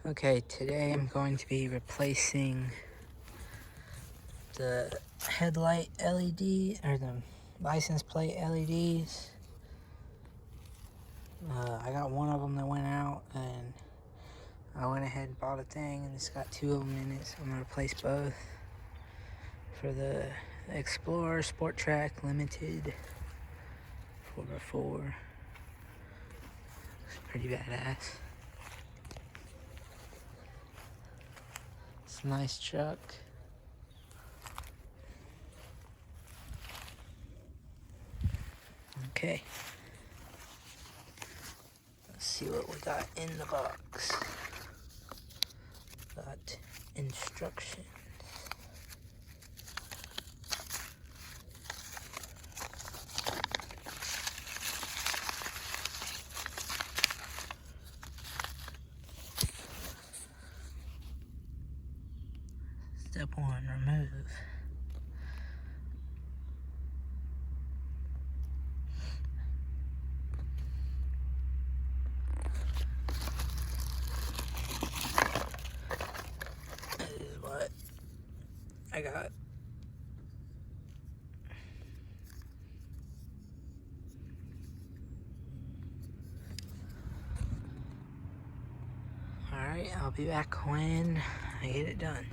Okay, today I'm going to be replacing the headlight LED, or the license plate LEDs. I got one of them that went out, and I went ahead and bought a thing, and it's got two of them in it, so I'm going to replace both for the Explorer Sport Trac Limited 4x4. It's pretty badass. It's a nice truck. Okay. Let's see what we got in the box. Got instructions. Step 1, remove. This is what I got. Alright, I'll be back when I get it done.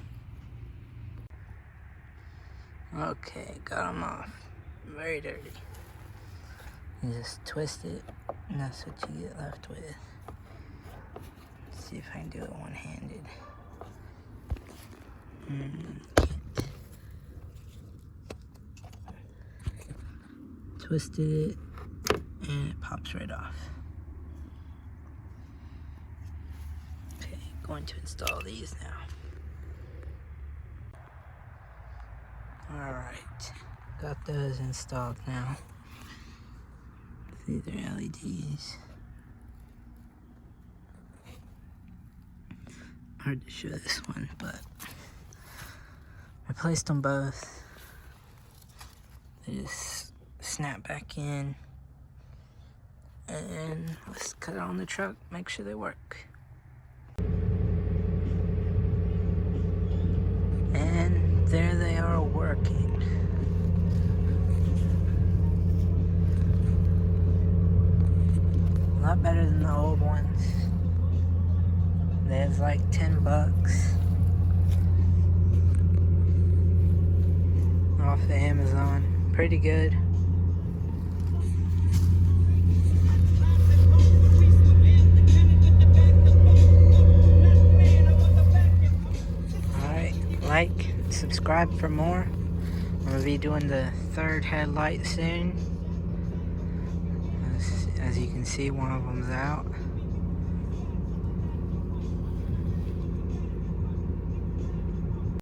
Okay, got them off. Very dirty. You just twist it, and that's what you get left with. Let's see if I can do it one-handed. Can't. Twisted it, and it pops right off. Okay, going to install these now. Alright, got those installed now. These are LEDs. Hard to show this one, but replaced them both. They just snap back in. And let's cut it on the truck, make sure they work. And there they are working. A lot better than the old ones. They was like $10 off of Amazon. Pretty good. Alright, like, subscribe for more. I'm going to be doing the third headlight soon. As you can see, one of them's out.